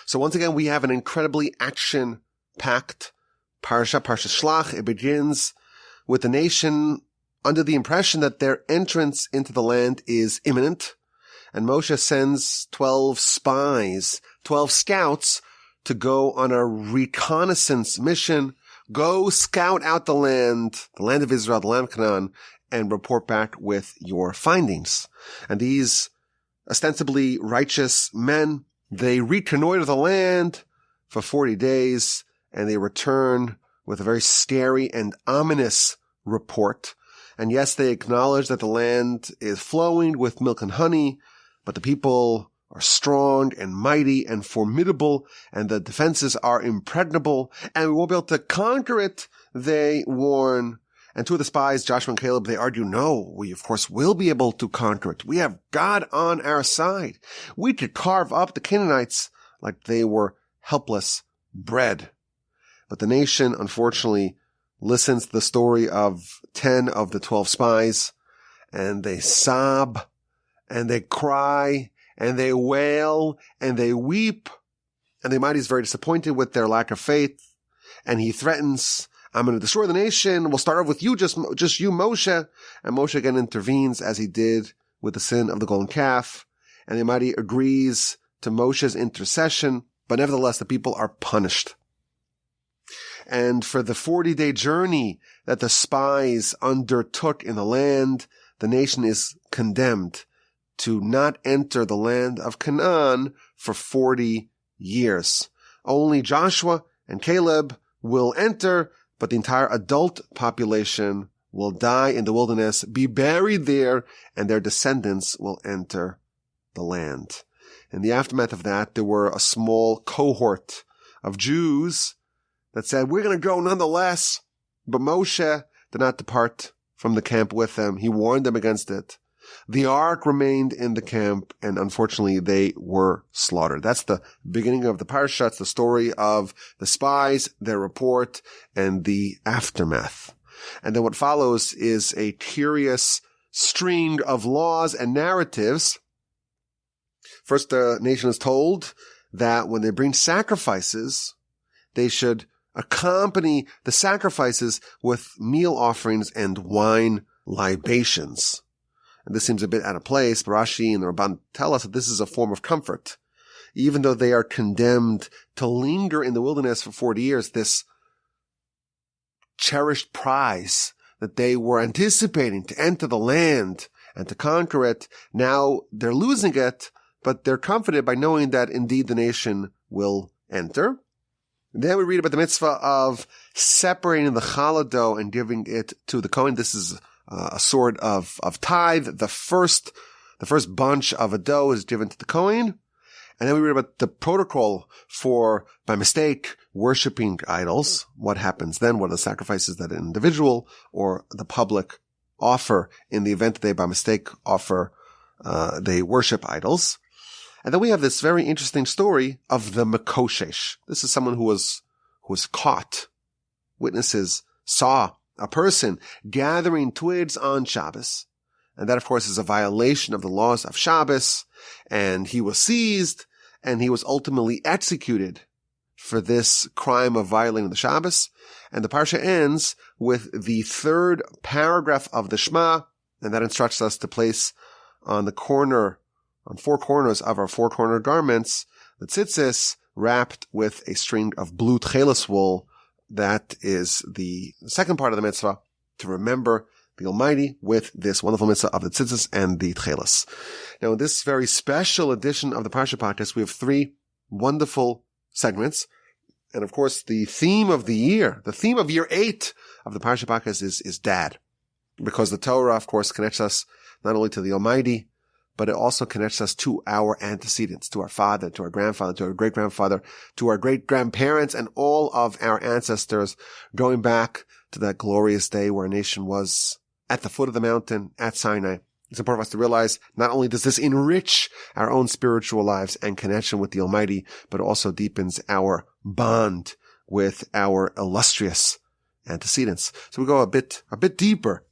So once again, we have an incredibly action-packed Parsha Shelach. It begins with the nation under the impression that their entrance into the land is imminent. And Moshe sends 12 spies, 12 scouts, to go on a reconnaissance mission. Go scout out the land of Israel, the land of Canaan, and report back with your findings. And these ostensibly righteous men, they reconnoiter the land for 40 days, and they return with a very scary and ominous report. And yes, they acknowledge that the land is flowing with milk and honey, but the people are strong and mighty and formidable, and the defenses are impregnable, and we won't be able to conquer it, they warn. And two of the spies, Joshua and Caleb, they argue, no, we of course will be able to conquer it. We have God on our side. We could carve up the Canaanites like they were helpless bread. But the nation, unfortunately, listens to the story of 10 of the 12 spies, and they sob, and they cry, and they wail, and they weep, and the Almighty is very disappointed with their lack of faith, and he threatens, I'm going to destroy the nation. We'll start off with you, just you, Moshe. And Moshe again intervenes as he did with the sin of the golden calf, and the Almighty agrees to Moshe's intercession, but nevertheless the people are punished. And for the 40-day journey that the spies undertook in the land, the nation is condemned to not enter the land of Canaan for 40 years. Only Joshua and Caleb will enter, but the entire adult population will die in the wilderness, be buried there, and their descendants will enter the land. In the aftermath of that, there were a small cohort of Jews that said, we're going to go nonetheless. But Moshe did not depart from the camp with them. He warned them against it. The ark remained in the camp, and unfortunately they were slaughtered. That's the beginning of the Parsha. It's the story of the spies, their report, and the aftermath. And then what follows is a curious string of laws and narratives. First, the nation is told that when they bring sacrifices, they should accompany the sacrifices with meal offerings and wine libations. And this seems a bit out of place, but Rashi and the Ramban tell us that this is a form of comfort. Even though they are condemned to linger in the wilderness for 40 years, this cherished prize that they were anticipating to enter the land and to conquer it, now they're losing it, but they're comforted by knowing that indeed the nation will enter. Then we read about the mitzvah of separating the challah dough and giving it to the Kohen. This is a sort of tithe. The first bunch of a dough is given to the Kohen. And then we read about the protocol for, by mistake, worshiping idols. What happens then? What are the sacrifices that an individual or the public offer in the event that they, by mistake, they worship idols? And then we have this very interesting story of the Mekoshesh. This is someone who was caught. Witnesses saw a person gathering twigs on Shabbos. And that, of course, is a violation of the laws of Shabbos. And he was seized, and he was ultimately executed for this crime of violating the Shabbos. And the Parsha ends with the third paragraph of the Shema, and that instructs us to place on four corners of our four-corner garments, the tzitzis wrapped with a string of blue tchelis wool. That is the second part of the mitzvah, to remember the Almighty with this wonderful mitzvah of the tzitzis and the tchelis. Now, in this very special edition of the Parsha podcast, we have three wonderful segments. And of course, the theme of year 8 of the Parsha podcast is Dad. Because the Torah, of course, connects us not only to the Almighty, but it also connects us to our antecedents, to our father, to our grandfather, to our great-grandfather, to our great-grandparents, and all of our ancestors, going back to that glorious day where our nation was at the foot of the mountain at Sinai. It's important for us to realize not only does this enrich our own spiritual lives and connection with the Almighty, but it also deepens our bond with our illustrious antecedents. So we go a bit deeper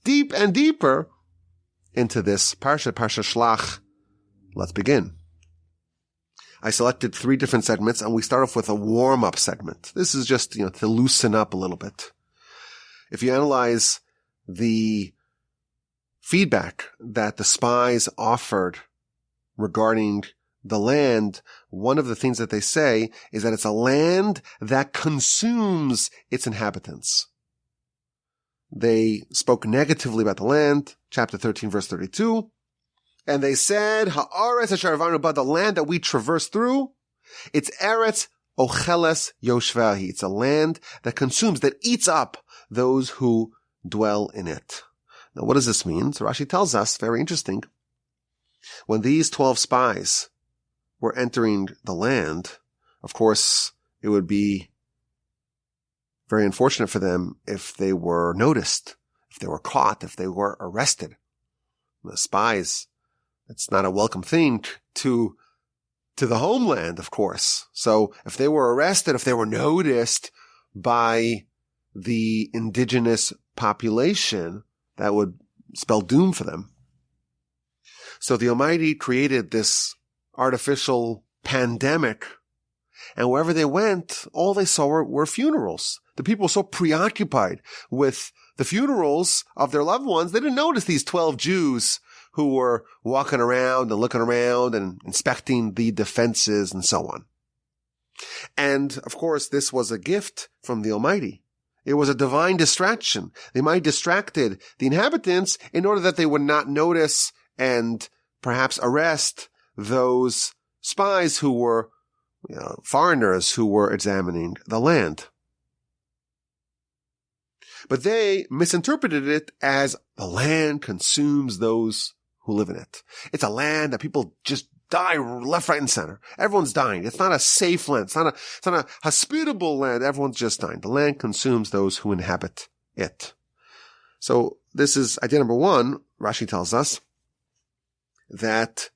into this Parsha Shelach. Let's begin. I selected 3 different segments, and we start off with a warm-up segment. This is just, to loosen up a little bit. If you analyze the feedback that the spies offered regarding the land, one of the things that they say is that it's a land that consumes its inhabitants. They spoke negatively about the land, chapter 13, verse 32, and they said, Ha'aretz asher avarnu ba, the land that we traverse through, it's Eretz ocheles yoshvahi. It's a land that consumes, that eats up those who dwell in it. Now, what does this mean? So Rashi tells us, very interesting, when these 12 spies were entering the land, of course, it would be very unfortunate for them if they were noticed, if they were caught, if they were arrested. The spies, it's not a welcome thing to the homeland, of course. So if they were arrested, if they were noticed by the indigenous population, that would spell doom for them. So the Almighty created this artificial pandemic, and wherever they went, all they saw were funerals. The people were so preoccupied with the funerals of their loved ones, they didn't notice these 12 Jews who were walking around and looking around and inspecting the defenses and so on. And, of course, this was a gift from the Almighty. It was a divine distraction. They might have distracted the inhabitants in order that they would not notice and perhaps arrest those spies who were foreigners who were examining the land. But they misinterpreted it as the land consumes those who live in it. It's a land that people just die left, right, and center. Everyone's dying. It's not a safe land. It's not a hospitable land. Everyone's just dying. The land consumes those who inhabit it. So this is idea number 1. Rashi tells us that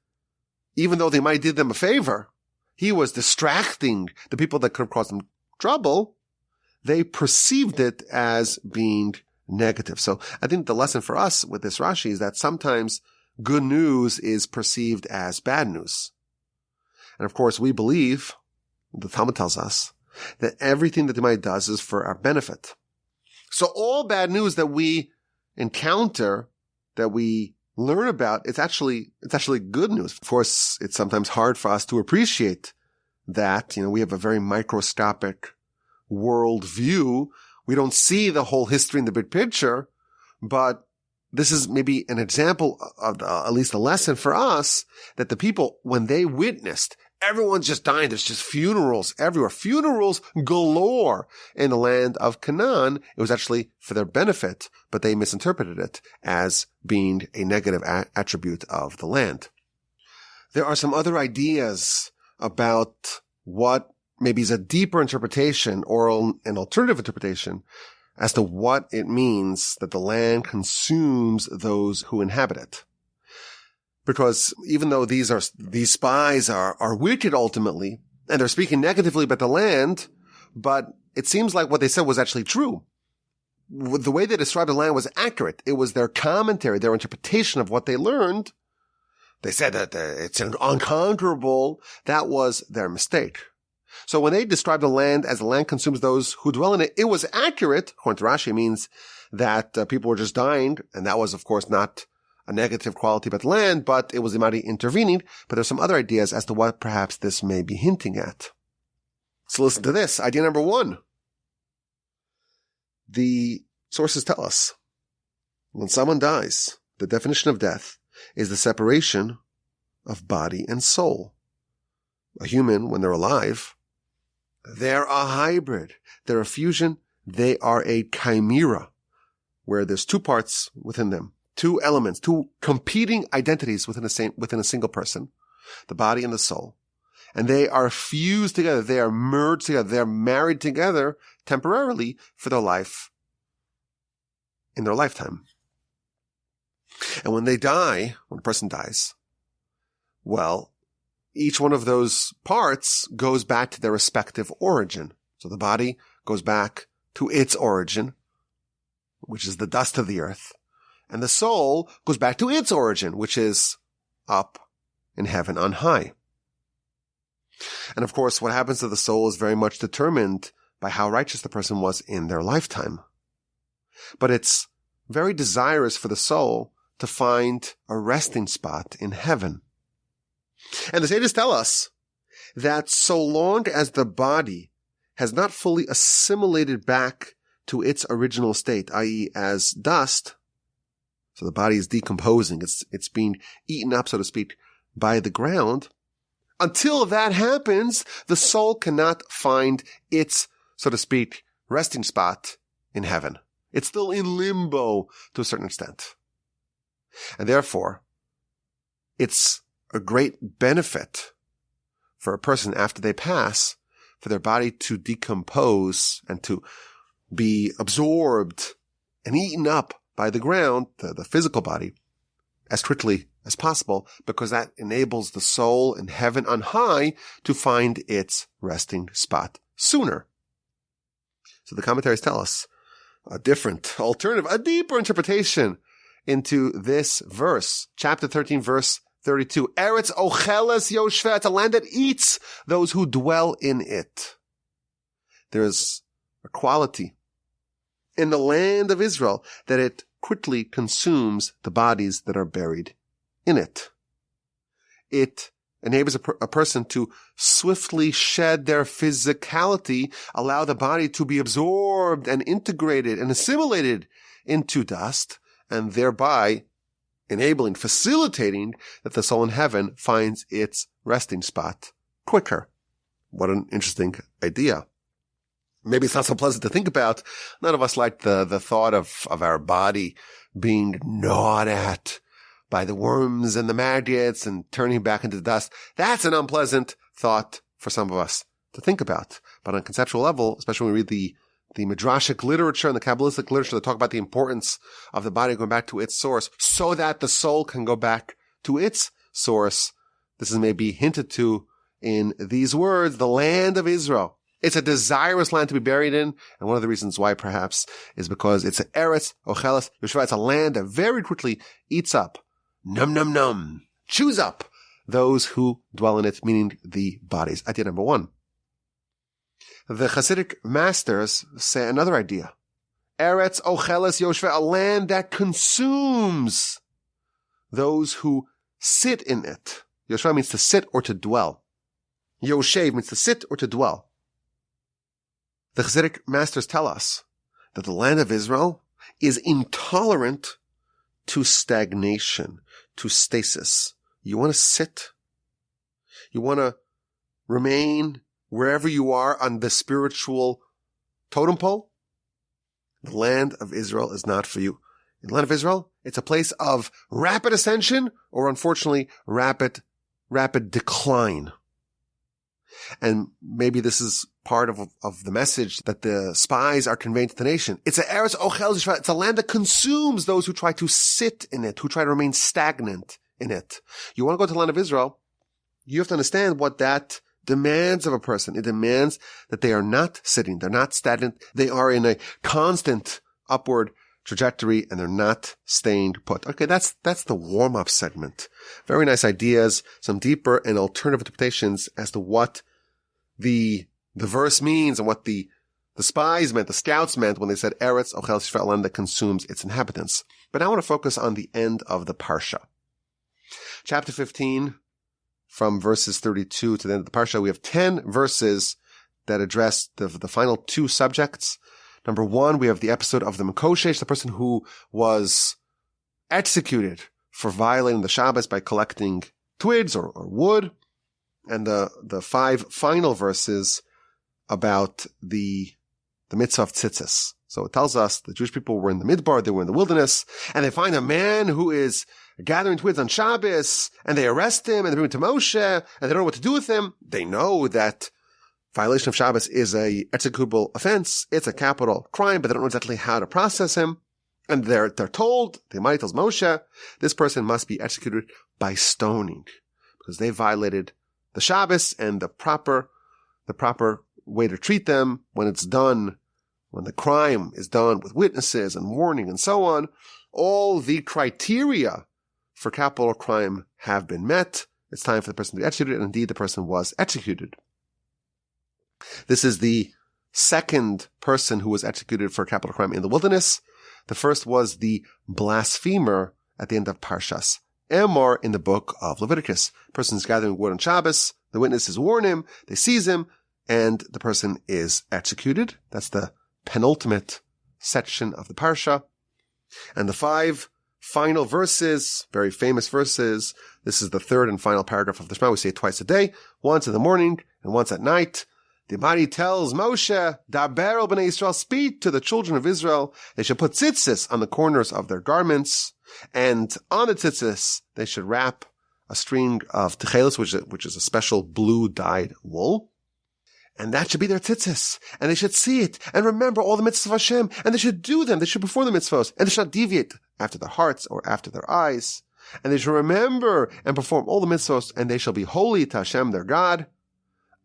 even though they might have did them a favor, he was distracting the people that could have caused them trouble. They perceived it as being negative. So I think the lesson for us with this Rashi is that sometimes good news is perceived as bad news. And of course, we believe, the Talmud tells us, that everything that the Almighty does is for our benefit. So all bad news that we encounter, that we learn about, it's actually good news. Of course, it's sometimes hard for us to appreciate that. We have a very microscopic world view. We don't see the whole history in the big picture, but this is maybe an example of at least a lesson for us that the people, when they witnessed, everyone's just dying. There's just funerals everywhere. Funerals galore in the land of Canaan. It was actually for their benefit, but they misinterpreted it as being a negative attribute of the land. There are some other ideas about what maybe is a deeper interpretation or an alternative interpretation as to what it means that the land consumes those who inhabit it. Because even though these spies are wicked ultimately, and they're speaking negatively about the land, but it seems like what they said was actually true. The way they described the land was accurate. It was their commentary, their interpretation of what they learned. They said that it's unconquerable. That was their mistake. So when they described the land as the land consumes those who dwell in it, it was accurate. According to Rashi, it means that people were just dying, and that was, of course, not a negative quality about the land, but it was the Almighty intervening. But there's some other ideas as to what perhaps this may be hinting at. So listen to this. Idea number 1. The sources tell us when someone dies, the definition of death is the separation of body and soul. A human, when they're alive, they're a hybrid. They're a fusion. They are a chimera, where there's 2 parts within them, 2 elements, 2 competing identities within a single person, the body and the soul. And they are fused together. They are merged together. They're married together temporarily for their life, in their lifetime. And when they die, when a person dies, well, each one of those parts goes back to their respective origin. So the body goes back to its origin, which is the dust of the earth. And the soul goes back to its origin, which is up in heaven on high. And of course, what happens to the soul is very much determined by how righteous the person was in their lifetime. But it's very desirous for the soul to find a resting spot in heaven. And the sages tell us that so long as the body has not fully assimilated back to its original state, i.e. as dust, so the body is decomposing, it's being eaten up, so to speak, by the ground, until that happens, the soul cannot find its, so to speak, resting spot in heaven. It's still in limbo to a certain extent. And therefore, it's a great benefit for a person after they pass for their body to decompose and to be absorbed and eaten up by the ground, the physical body, as quickly as possible, because that enables the soul in heaven on high to find its resting spot sooner. So the commentaries tell us a different alternative, a deeper interpretation into this verse. Chapter 13, verse 32. Eretz ocheles yoshveh, it's a land that eats those who dwell in it. There's a quality in the land of Israel that it quickly consumes the bodies that are buried in it. It enables a person to swiftly shed their physicality, allow the body to be absorbed and integrated and assimilated into dust, and thereby facilitating that the soul in heaven finds its resting spot quicker. What an interesting idea. Maybe it's not so pleasant to think about. None of us like the thought of our body being gnawed at by the worms and the maggots and turning back into dust. That's an unpleasant thought for some of us to think about. But on a conceptual level, especially when we read the midrashic literature and the Kabbalistic literature that talk about the importance of the body going back to its source so that the soul can go back to its source, this is maybe hinted to in these words, the land of Israel. It's a desirous land to be buried in, and one of the reasons why perhaps is because it's an Eretz ocheles yoshveh. It's a land that very quickly eats up, chews up those who dwell in it, meaning the bodies. Idea number one. The Hasidic masters say another idea. Eretz ocheles yoshveh, a land that consumes those who sit in it. Yoshveh means to sit or to dwell. Yoshev means to sit or to dwell. The Hasidic masters tell us that the land of Israel is intolerant to stagnation, to stasis. You want to sit? You want to remain wherever you are on the spiritual totem pole? The land of Israel is not for you. In the land of Israel, it's a place of rapid ascension or, unfortunately, rapid decline. And maybe this is part of the message that the spies are conveying to the nation. It's a Eretz ocheles yoshveh. It's a land that consumes those who try to sit in it, who try to remain stagnant in it. You want to go to the land of Israel, you have to understand what that demands of a person. It demands that they are not sitting, they're not stagnant, they are in a constant upward trajectory, and they're not staying put. Okay, that's the warm-up segment. Very nice ideas, some deeper and alternative interpretations as to what the verse means and what the spies meant, the scouts meant when they said Eretz ocheles yoshveh, land that consumes its inhabitants. But I want to focus on the end of the Parsha. Chapter 15, from verses 32 to the end of the Parsha, we have 10 verses that address the final two subjects. Number one, we have the episode of the Mekoshesh, the person who was executed for violating the Shabbos by collecting twigs or wood. And the 5 final verses about the mitzvah of tzitzis. So it tells us the Jewish people were in the Midbar, they were in the wilderness, and they find a man who is gathering twigs on Shabbos, and they arrest him, and they bring him to Moshe, and they don't know what to do with him. They know that violation of Shabbos is a executable offense. It's a capital crime, but they don't know exactly how to process him. And they're told, the Almighty tells Moshe, this person must be executed by stoning, because they violated the Shabbos, and the proper way to treat them when it's done, when the crime is done with witnesses and warning and so on, all the criteria for capital crime have been met. it's time for the person to be executed, and indeed the person was executed. This is the second person who was executed for a capital crime in the wilderness. The first was the blasphemer at the end of Parshas Emor in the book of Leviticus. The person is gathering wood on Shabbos. The witnesses warn him. They seize him, and the person is executed. That's the penultimate section of the Parsha. And the 5 final verses, very famous verses. This is the third and final paragraph of the Shema. We say it twice a day, once in the morning and once at night. The Almighty tells Moshe, Daber el b'nei Yisrael, speak to the children of Israel. They should put tzitzis on the corners of their garments, and on the tzitzis they should wrap a string of techelis, which is a special blue dyed wool. And that should be their tzitzis. And they should see it and remember all the mitzvahs of Hashem. And they should do them. They should perform the mitzvahs. And they should not deviate after their hearts or after their eyes. And they should remember and perform all the mitzvahs. And they shall be holy to Hashem their God.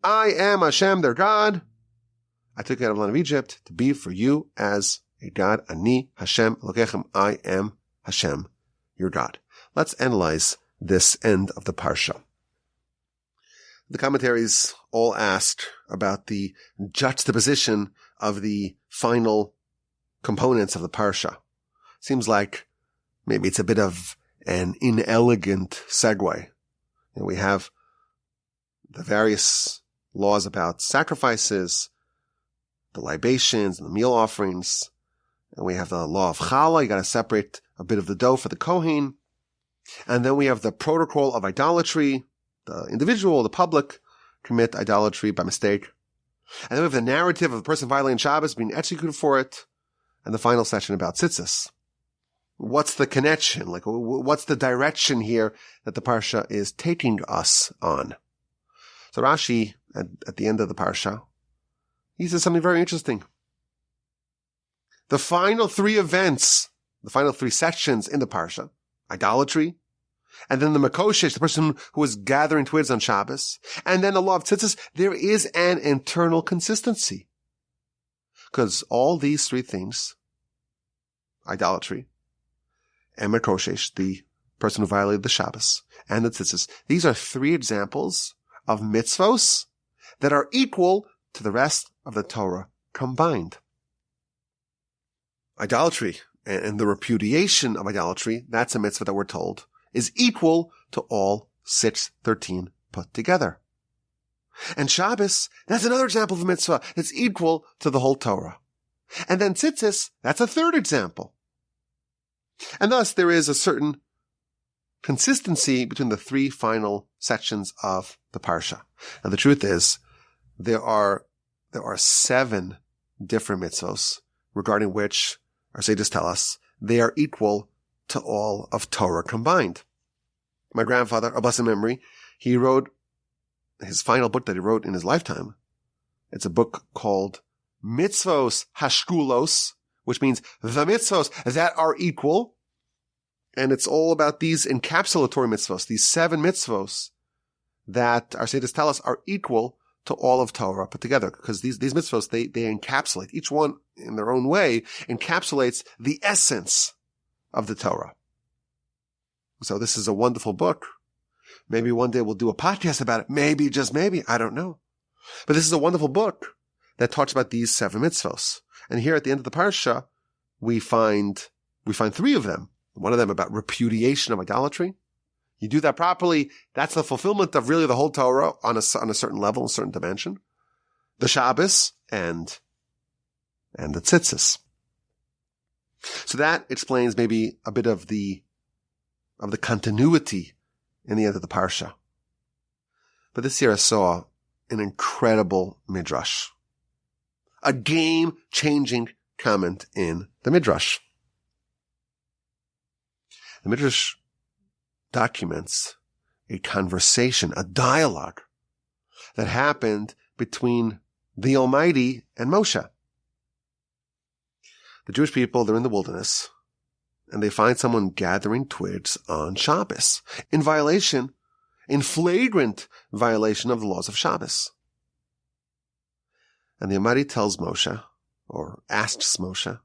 I am Hashem their God. I took you out of the land of Egypt to be for you as a God. Ani Hashem Elokechem. I am Hashem your God. Let's analyze this end of the Parsha. The commentaries all asked about the juxtaposition of the final components of the Parsha. Seems like maybe it's a bit of an inelegant segue. We have the various laws about sacrifices, the libations and the meal offerings, and we have the law of challah. You got to separate a bit of the dough for the kohen. And then we have the protocol of idolatry. The individual, the public, commit idolatry by mistake. And then we have the narrative of the person violating Shabbos being executed for it. And the final section about tzitzis. What's the connection? Like, what's the direction here that the Parsha is taking us on? So Rashi, at the end of the Parsha, he says something very interesting. The final 3 events, the final 3 sections in the Parsha, idolatry, and then the Makoshesh, the person who was gathering twigs on Shabbos, and then the law of tzitzis, there is an internal consistency. Because all these 3 things, idolatry, and Makoshesh, the person who violated the Shabbos, and the tzitzis, these are 3 examples of mitzvos that are equal to the rest of the Torah combined. Idolatry and the repudiation of idolatry, that's a mitzvah that we're told, is equal to all 613 put together. And Shabbos, that's another example of a mitzvah that's equal to the whole Torah. And then tzitzis, that's a third example. And thus there is a certain consistency between the 3 final sections of the Parsha. Now the truth is, there are 7 different mitzvos regarding which our sages tell us they are equal to all of Torah combined. My grandfather, a blessed memory, he wrote his final book that he wrote in his lifetime. It's a book called Mitzvos Hashkulos, which means the mitzvos that are equal. And it's all about these encapsulatory mitzvos, these 7 mitzvos that our sages tell us are equal to all of Torah put together. Because these mitzvos, they encapsulate, each one in their own way, encapsulates the essence of the Torah. So this is a wonderful book. Maybe one day we'll do a podcast about it. Maybe, just maybe. I don't know. But this is a wonderful book that talks about these 7 mitzvos. And here at the end of the Parsha, we find 3 of them. One of them about repudiation of idolatry. You do that properly, that's the fulfillment of really the whole Torah on a certain level, a certain dimension. The Shabbos and the tzitzis. So that explains maybe a bit of the continuity in the end of the Parsha. But this year I saw an incredible midrash. A game-changing comment in the midrash. The midrash documents a conversation, a dialogue that happened between the Almighty and Moshe. The Jewish people, they're in the wilderness, and they find someone gathering twigs on Shabbos in flagrant violation of the laws of Shabbos. And the Almighty tells Moshe, or asks Moshe,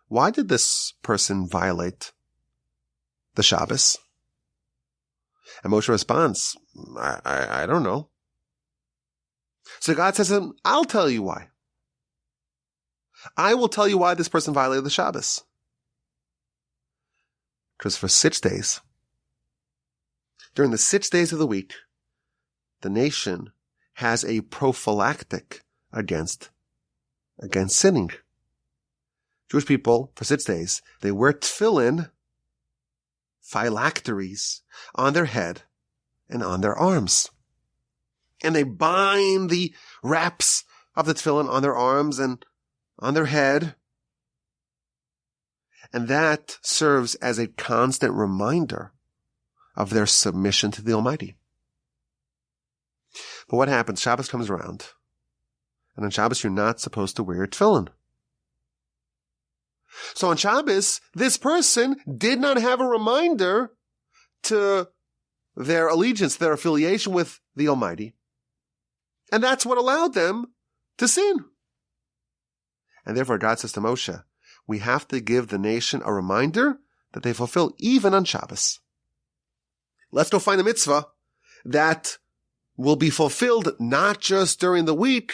why did this person violate the Shabbos? And Moshe responds, I don't know. So God says to him, I'll tell you why. I will tell you why this person violated the Shabbos. Because for 6 days, during the 6 days of the week, the nation has a prophylactic against sinning. Jewish people, for 6 days, they wear tefillin, phylacteries, on their head and on their arms. And they bind the wraps of the tefillin on their arms and on their head. And that serves as a constant reminder of their submission to the Almighty. But what happens? Shabbos comes around. And on Shabbos, you're not supposed to wear your tefillin. So on Shabbos, this person did not have a reminder to their allegiance, their affiliation with the Almighty. And that's what allowed them to sin. And therefore God says to Moshe, we have to give the nation a reminder that they fulfill even on Shabbos. Let's go find a mitzvah that will be fulfilled not just during the week,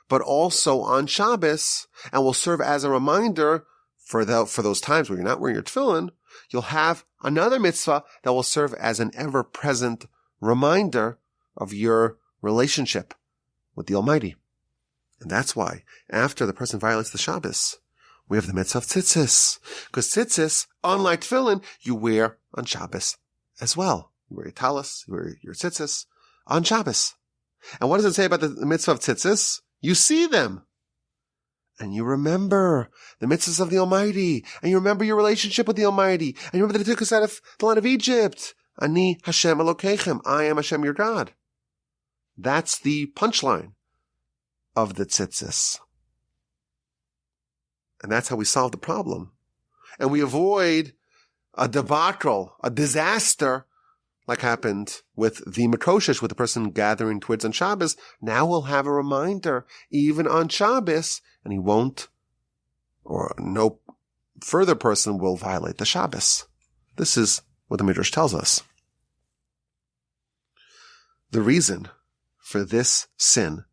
but also on Shabbos, and will serve as a reminder for those times where you're not wearing your tefillin. You'll have another mitzvah that will serve as an ever-present reminder of your relationship with the Almighty. And that's why, after the person violates the Shabbos, we have the mitzvah of tzitzis. Because tzitzis, unlike tefillin, you wear on Shabbos as well. You wear your talis, you wear your tzitzis on Shabbos. And what does it say about the mitzvah of tzitzis? You see them. And you remember the mitzvahs of the Almighty. And you remember your relationship with the Almighty. And you remember that He took us out of the land of Egypt. Ani Hashem Elokeichem. I am Hashem your God. That's the punchline of the tzitzis. And that's how we solve the problem. And we avoid a debacle, a disaster, like happened with the Makoshish, with the person gathering twigs on Shabbos. Now we'll have a reminder, even on Shabbos, and he won't, or no further person will violate the Shabbos. This is what the Midrash tells us. The reason for this sin,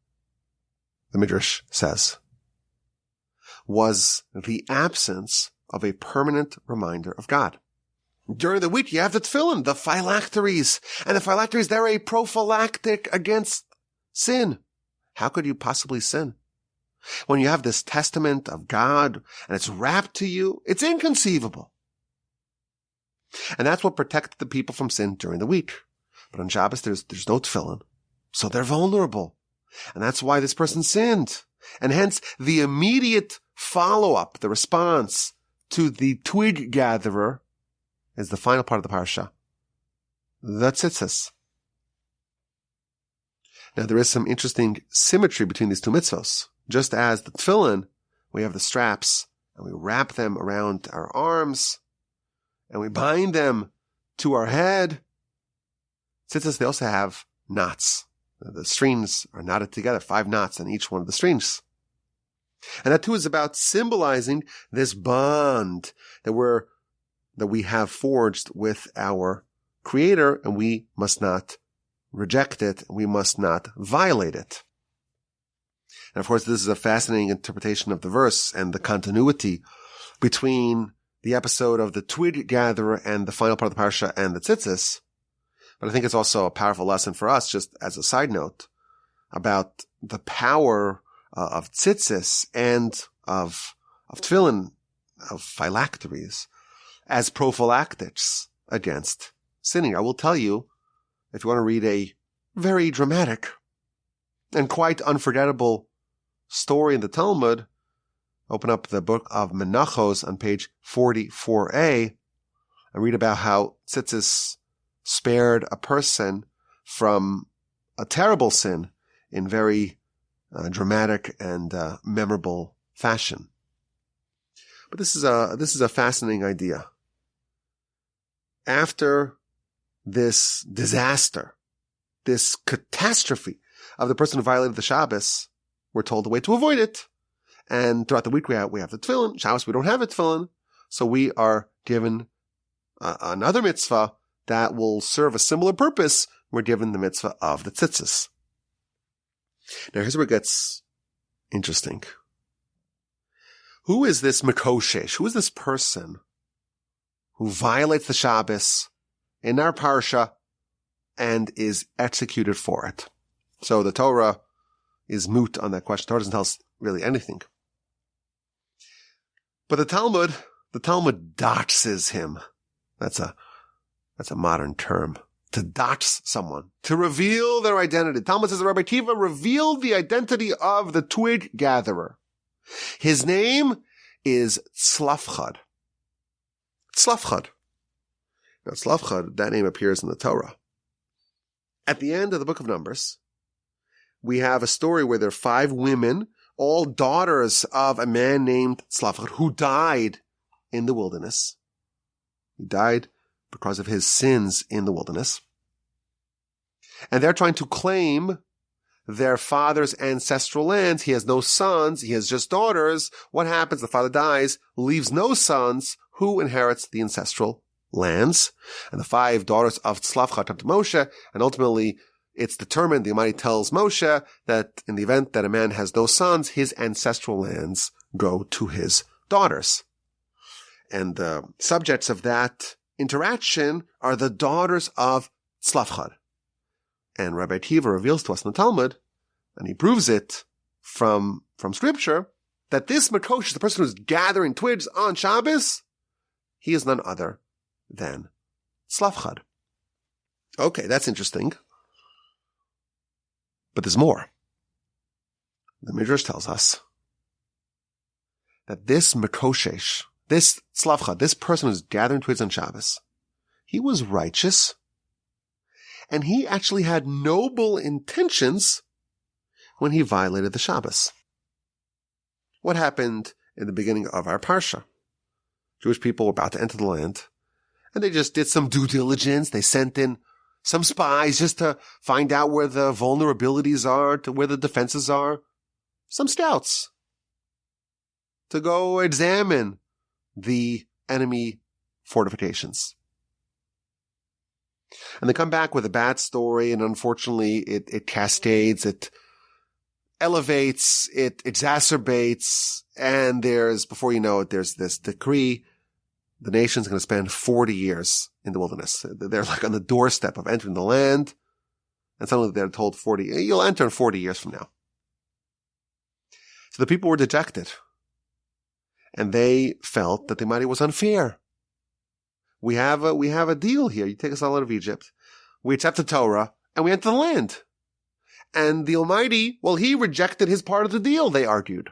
the Midrash says, was the absence of a permanent reminder of God. During the week, you have the tefillin, the phylacteries. And the phylacteries, they're a prophylactic against sin. How could you possibly sin? When you have this testament of God and it's wrapped to you, it's inconceivable. And that's what protected the people from sin during the week. But on Shabbos, there's no tefillin. So they're vulnerable. And that's why this person sinned. And hence, the immediate follow-up, the response to the twig gatherer, is the final part of the Parsha, the tzitzis. Now, there is some interesting symmetry between these two mitzvos. Just as the tefillin, we have the straps, and we wrap them around our arms, and we bind them to our head. Tzitzis, they also have knots. The strings are knotted together, 5 knots on each one of the strings. And that too is about symbolizing this bond that we have forged with our Creator, and we must not reject it, and we must not violate it. And of course, this is a fascinating interpretation of the verse and the continuity between the episode of the twig gatherer and the final part of the Parsha and the tzitzis. But I think it's also a powerful lesson for us, just as a side note, about the power of tzitzis and of tefillin, of phylacteries, as prophylactics against sinning. I will tell you, if you want to read a very dramatic and quite unforgettable story in the Talmud, open up the book of Menachos on page 44a and read about how tzitzis spared a person from a terrible sin in very dramatic and memorable fashion. But this is a fascinating idea. After this disaster, this catastrophe of the person who violated the Shabbos, we're told the way to avoid it. And throughout the week we have the tefillin. Shabbos we don't have a tefillin, so we are given another mitzvah that will serve a similar purpose were given the mitzvah of the tzitzis. Now here's where it gets interesting. Who is this Mekoshesh? Who is this person who violates the Shabbos in our Parsha and is executed for it? So the Torah is moot on that question. The Torah doesn't tell us really anything. But the Talmud doxes him. That's a modern term. To dox someone. To reveal their identity. Talmud says that Rabbi Akiva revealed the identity of the twig gatherer. His name is Tzlafchad. Tzlafchad. Now Tzlafchad, that name appears in the Torah. At the end of the book of Numbers, we have a story where there are 5 women, all daughters of a man named Tzlafchad, who died in the wilderness. He died because of his sins in the wilderness. And they're trying to claim their father's ancestral lands. He has no sons. He has just daughters. What happens? The father dies, leaves no sons. Who inherits the ancestral lands? And the 5 daughters of Tzlafchad come to Moshe, and ultimately it's determined, the Almighty tells Moshe that in the event that a man has no sons, his ancestral lands go to his daughters. And the subjects of that interaction are the daughters of Tzlafchad. And Rabbi Akiva reveals to us in the Talmud, and he proves it from Scripture, that this Mekoshesh, the person who's gathering twigs on Shabbos, he is none other than Tzlafchad. Okay, that's interesting. But there's more. The Midrash tells us that this Mekoshesh, this Tzlafchad, this person who's gathering twigs on Shabbos, he was righteous, and he actually had noble intentions when he violated the Shabbos. What happened in the beginning of our Parsha? Jewish people were about to enter the land, and they just did some due diligence. They sent in some spies just to find out where the vulnerabilities are, to where the defenses are. Some scouts to go examine the enemy fortifications. And they come back with a bad story, and unfortunately it cascades, it elevates, it exacerbates, and before you know it, there's this decree. The nation's going to spend 40 years in the wilderness. They're like on the doorstep of entering the land, and suddenly they're told you'll enter in 40 years from now. So the people were dejected, and they felt that the Almighty was unfair. We have a deal here. You take us all out of Egypt. We accept the Torah, and we enter the land. And the Almighty, he rejected his part of the deal, they argued.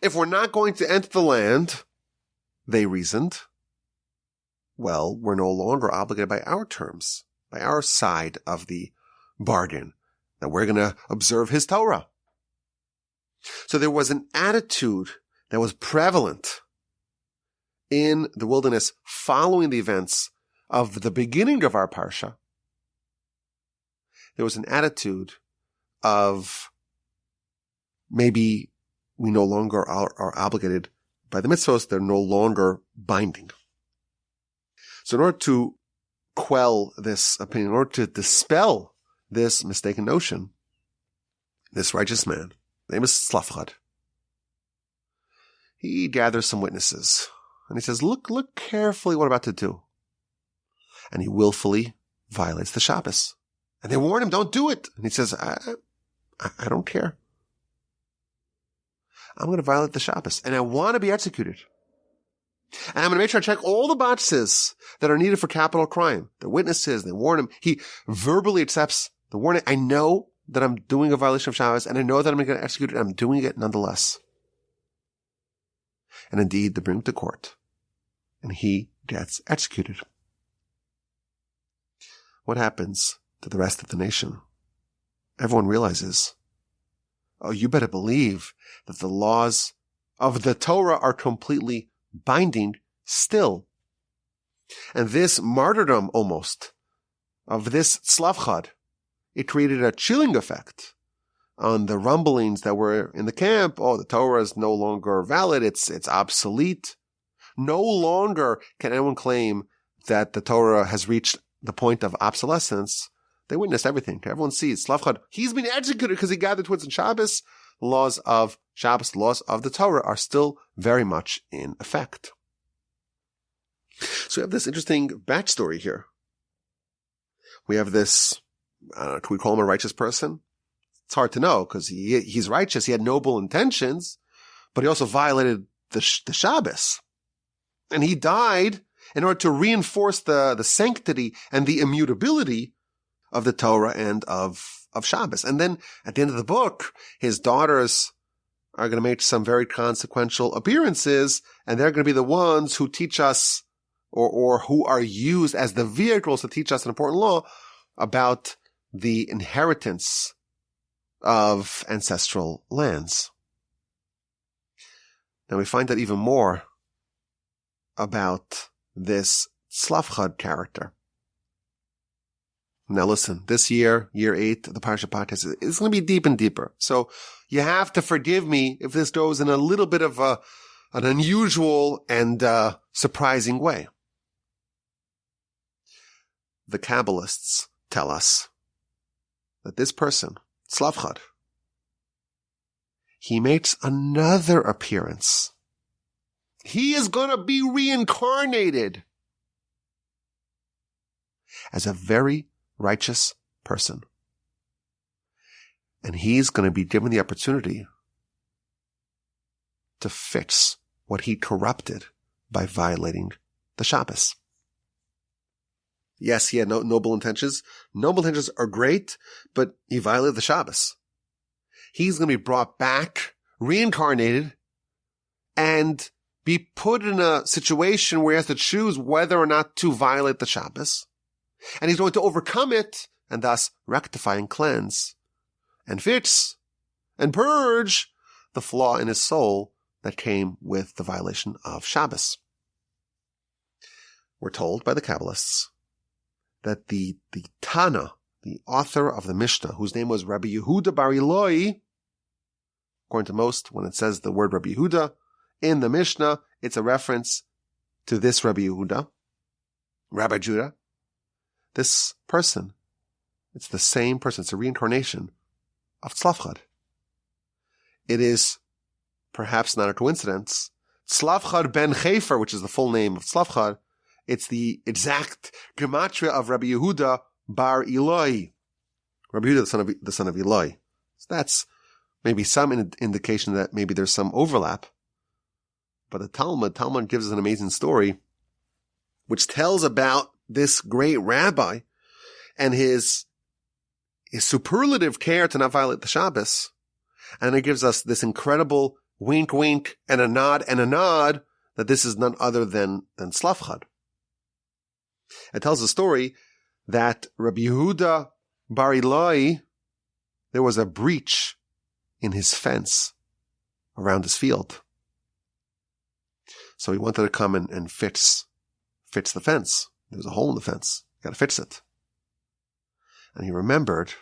If we're not going to enter the land, they reasoned, we're no longer obligated by our terms, by our side of the bargain, that we're going to observe his Torah. So there was an attitude that was prevalent in the wilderness following the events of the beginning of our Parsha. There was an attitude of maybe we no longer are obligated by the mitzvos, they're no longer binding. So in order to quell this opinion, in order to dispel this mistaken notion, this righteous man, name is Tzlafchad, he gathers some witnesses, and he says, look carefully what I'm about to do. And he willfully violates the Shabbos. And they warn him, don't do it. And he says, I don't care. I'm going to violate the Shabbos, and I want to be executed. And I'm going to make sure I check all the boxes that are needed for capital crime. The witnesses, they warn him. He verbally accepts the warning. I know that I'm doing a violation of Shabbos, and I know that I'm going to get executed, and I'm doing it nonetheless. And indeed, they bring him to court, and he gets executed. What happens to the rest of the nation? Everyone realizes, you better believe that the laws of the Torah are completely binding still. And this martyrdom almost of this Tzlafchad, it created a chilling effect on the rumblings that were in the camp. The Torah is no longer valid. It's obsolete. No longer can anyone claim that the Torah has reached the point of obsolescence, they witnessed everything. Everyone sees. Slavchad, he's been executed because he gathered twigs on Shabbos. The laws of Shabbos, the laws of the Torah are still very much in effect. So we have this interesting backstory here. We have this, can we call him a righteous person? It's hard to know because he's righteous. He had noble intentions, but he also violated the Shabbos. And he died in order to reinforce the sanctity and the immutability of the Torah and of Shabbos. And then at the end of the book, his daughters are going to make some very consequential appearances, and they're going to be the ones who teach us or who are used as the vehicles to teach us an important law about the inheritance of ancestral lands. Now we find out even more about this Slavchad character. Now listen, this year, year 8, the Parsha podcast is going to be deep and deeper. So you have to forgive me if this goes in a little bit of an unusual and surprising way. The Kabbalists tell us that this person, Slavchad, he makes another appearance. He is going to be reincarnated as a very righteous person. And he's going to be given the opportunity to fix what he corrupted by violating the Shabbos. Yes, he had noble intentions. Noble intentions are great, but he violated the Shabbos. He's going to be brought back, reincarnated, and be put in a situation where he has to choose whether or not to violate the Shabbos. And he's going to overcome it and thus rectify and cleanse and fix and purge the flaw in his soul that came with the violation of Shabbos. We're told by the Kabbalists that the Tana, the author of the Mishnah, whose name was Rabbi Yehuda bar Eloi, according to most, when it says the word Rabbi Yehuda in the Mishnah, it's a reference to this Rabbi Yehuda, Rabbi Judah. This person, it's the same person. It's a reincarnation of Slavchad. It is perhaps not a coincidence. Slavchad ben Chefer, which is the full name of Slavchad, it's the exact gematria of Rabbi Yehuda bar Eloi. Rabbi Yehuda, the son of Eloi. So that's maybe some indication that maybe there's some overlap. But the Talmud gives us an amazing story, which tells about this great rabbi and his superlative care to not violate the Shabbos. And it gives us this incredible wink, wink, and a nod that this is none other than Slavchad. It tells the story that Rabbi Yehuda bar Eloi, there was a breach in his fence around his field. So he wanted to come and fix the fence. There's a hole in the fence. You got to fix it. And he remembered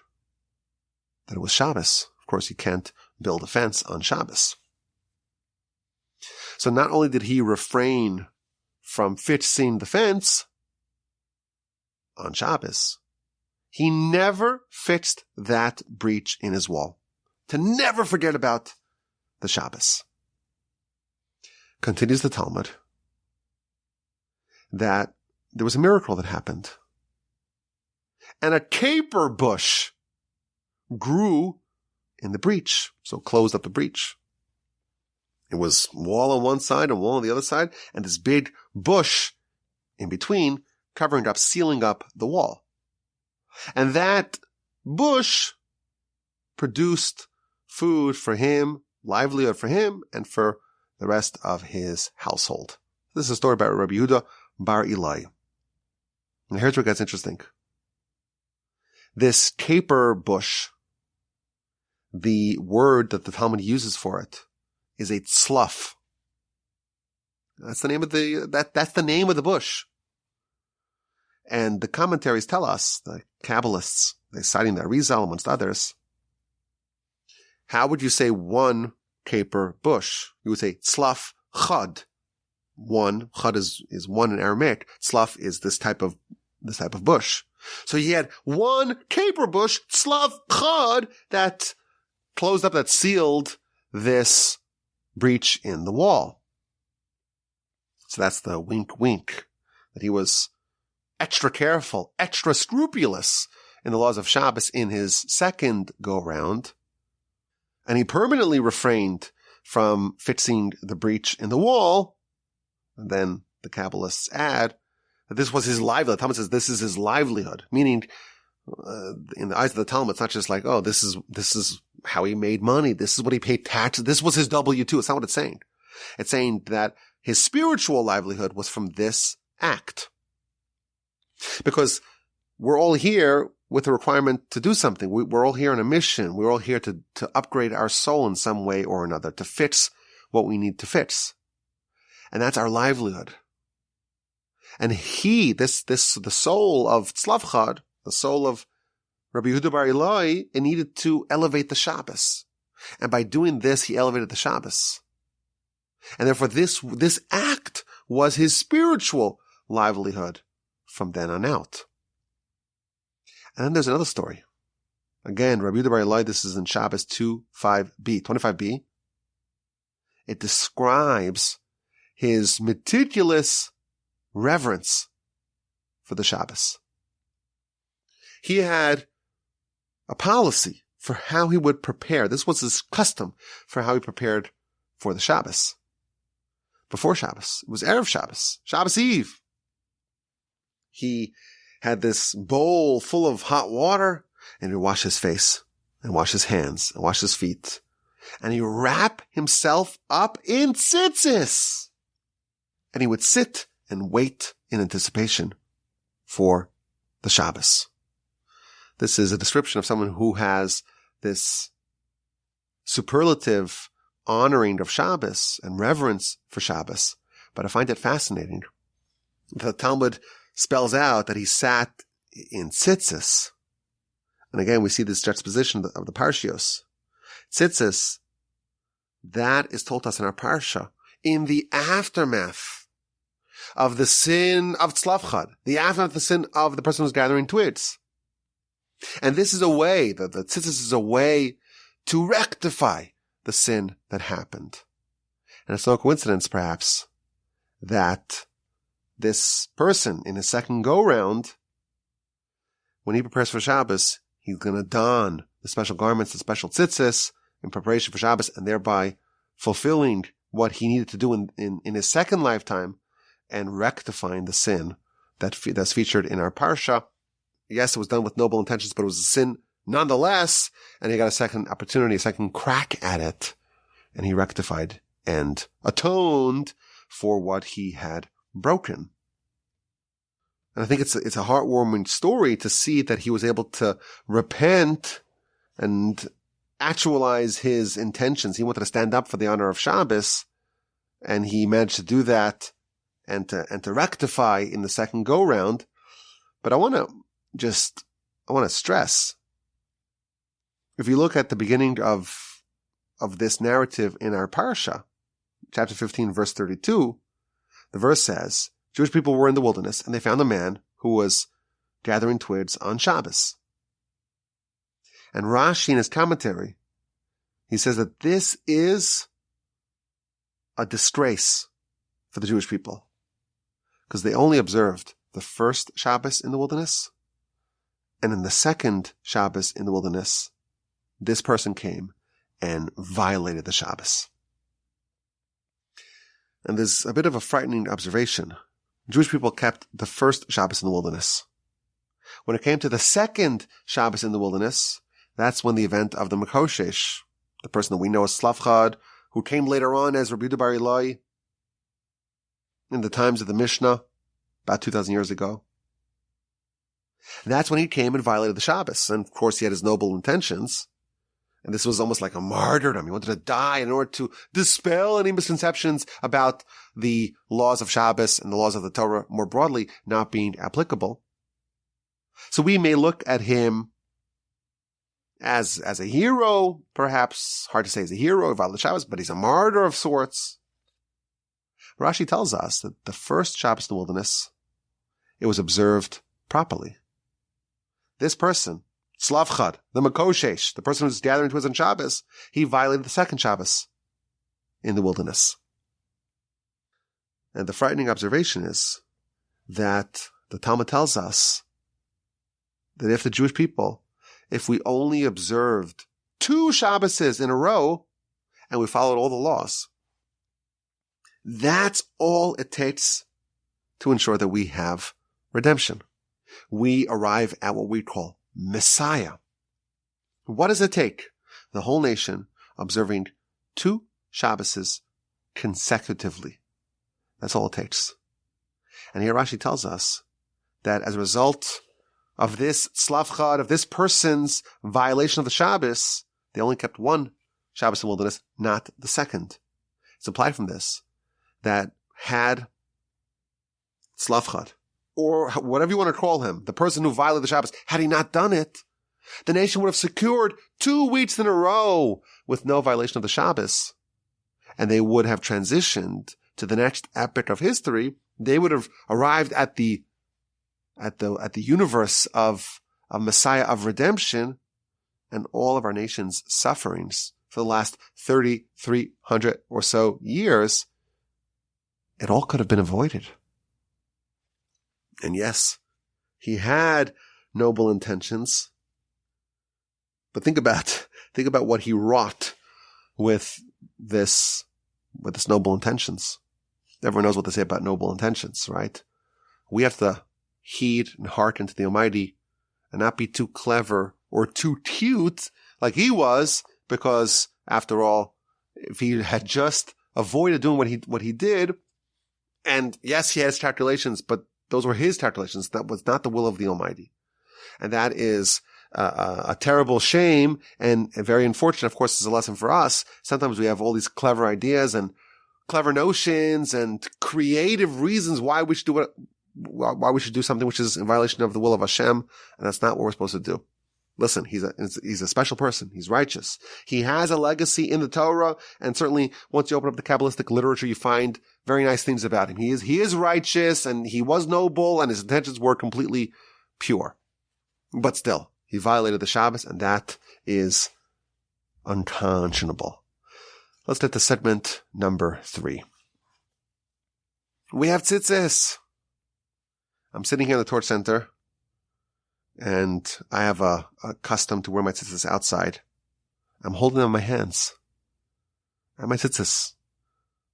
that it was Shabbos. Of course, you can't build a fence on Shabbos. So not only did he refrain from fixing the fence on Shabbos, he never fixed that breach in his wall. To never forget about the Shabbos. Continues the Talmud that there was a miracle that happened. And a caper bush grew in the breach, so closed up the breach. It was wall on one side and wall on the other side, and this big bush in between, covering up, sealing up the wall. And that bush produced food for him, livelihood for him, and for the rest of his household. This is a story about Rabbi Yehuda bar Eloi. And here's where it gets interesting. This caper bush, the word that the Talmud uses for it is a tzluf. That's the name of that's the name of the bush. And the commentaries tell us, the Kabbalists, they're citing the Arizal amongst others, how would you say one caper bush? You would say tzlaf chad. one. Chad is one in Aramaic. Tzlaf is this type of bush. So he had one caper bush, tzlaf chad, that closed up, that sealed this breach in the wall. So that's the wink wink, that he was extra careful, extra scrupulous in the laws of Shabbos in his second go-round. And he permanently refrained from fixing the breach in the wall. And then the Kabbalists add that this was his livelihood. Talmud says this is his livelihood, meaning in the eyes of the Talmud, it's not just like, oh, this is how he made money. This is what he paid taxes. This was his W-2. It's not what it's saying. It's saying that his spiritual livelihood was from this act. Because we're all here with a requirement to do something. We're all here on a mission. We're all here to upgrade our soul in some way or another, to fix what we need to fix. And that's our livelihood. And the soul of Tzlavchad, the soul of Rabbi Yehuda Bar Ilai, it needed to elevate the Shabbos. And by doing this, he elevated the Shabbos. And therefore this act was his spiritual livelihood from then on out. And then there's another story. Again, Rabbi Yehuda Bar Ilai, this is in Shabbos 25b. It describes his meticulous reverence for the Shabbos. He had a policy for how he would prepare. This was his custom for how he prepared for the Shabbos. Before Shabbos, it was Erev Shabbos, Shabbos Eve. He had this bowl full of hot water, and he'd wash his face, and wash his hands, and wash his feet. And he'd wrap himself up in tzitzis. And he would sit and wait in anticipation for the Shabbos. This is a description of someone who has this superlative honoring of Shabbos and reverence for Shabbos. But I find it fascinating. The Talmud spells out that he sat in tzitzis. And again, we see this juxtaposition of the Parshios. Tzitzis, that is told us in our Parsha, in the aftermath of the sin of Tzlavchad, the aftermath of the sin of the person who's gathering twigs. And this is a way, the tzitzis is a way to rectify the sin that happened. And it's no coincidence, perhaps, that this person in his second go-round, when he prepares for Shabbos, he's going to don the special garments, the special tzitzis, in preparation for Shabbos, and thereby fulfilling what he needed to do in his second lifetime and rectifying the sin that's featured in our Parsha. Yes, it was done with noble intentions, but it was a sin nonetheless, and he got a second opportunity, a second crack at it, and he rectified and atoned for what he had broken. And I think it's a heartwarming story to see that he was able to repent and actualize his intentions. He wanted to stand up for the honor of Shabbos, and he managed to do that and to rectify in the second go-round. But I want to stress, if you look at the beginning of this narrative in our Parsha, chapter 15, verse 32, the verse says, Jewish people were in the wilderness, and they found a man who was gathering twigs on Shabbos. And Rashi, in his commentary, he says that this is a disgrace for the Jewish people, because they only observed the first Shabbos in the wilderness, and in the second Shabbos in the wilderness, this person came and violated the Shabbos. And there's a bit of a frightening observation. Jewish people kept the first Shabbos in the wilderness. When it came to the second Shabbos in the wilderness, that's when the event of the Mekoshesh, the person that we know as Tzlavchad, who came later on as Rabbi Yehuda Bar Ilai in the times of the Mishnah, about 2,000 years ago. That's when he came and violated the Shabbos. And of course, he had his noble intentions. And this was almost like a martyrdom. He wanted to die in order to dispel any misconceptions about the laws of Shabbos and the laws of the Torah more broadly not being applicable. So we may look at him as a hero, perhaps hard to say as a hero of the Shabbos, but he's a martyr of sorts. Rashi tells us that the first Shabbos in the wilderness, it was observed properly. This person, Slavchad, the Makoshesh, the person who's gathering to us on Shabbos, he violated the second Shabbos in the wilderness. And the frightening observation is that the Talmud tells us that if the Jewish people, if we only observed 2 Shabboses in a row and we followed all the laws, that's all it takes to ensure that we have redemption. We arrive at what we call Messiah. What does it take? The whole nation observing 2 Shabboses consecutively. That's all it takes. And here Rashi tells us that as a result of this slavchad, of this person's violation of the Shabbos, they only kept 1 Shabbos in the wilderness, not the second. It's implied from this that had slavchad, or whatever you want to call him, the person who violated the Shabbos, had he not done it, the nation would have secured 2 weeks in a row with no violation of the Shabbos. And they would have transitioned to the next epoch of history. They would have arrived at the universe of Messiah of redemption, and all of our nation's sufferings for the last 3,300 or so years, it all could have been avoided. And yes, he had noble intentions, but think about what he wrought with this noble intentions. Everyone knows what they say about noble intentions, right? We have to heed and hearken to the Almighty and not be too clever or too cute like he was, because after all, if he had just avoided doing what he did, and yes, he had his calculations, but those were his calculations. That was not the will of the Almighty. And that is a terrible shame and very unfortunate. Of course, it's a lesson for us. Sometimes we have all these clever ideas and clever notions and creative reasons why we should do something which is in violation of the will of Hashem, and that's not what we're supposed to do. Listen, he's a special person. He's righteous. He has a legacy in the Torah, and certainly once you open up the Kabbalistic literature, you find very nice things about him. He is righteous, and he was noble, and his intentions were completely pure. But still, he violated the Shabbos, and that is unconscionable. Let's get to segment number 3. We have tzitzis. I'm sitting here in the Torch Center, and I have a custom to wear my tzitzis outside. I'm holding them in my hands. And my tzitzis,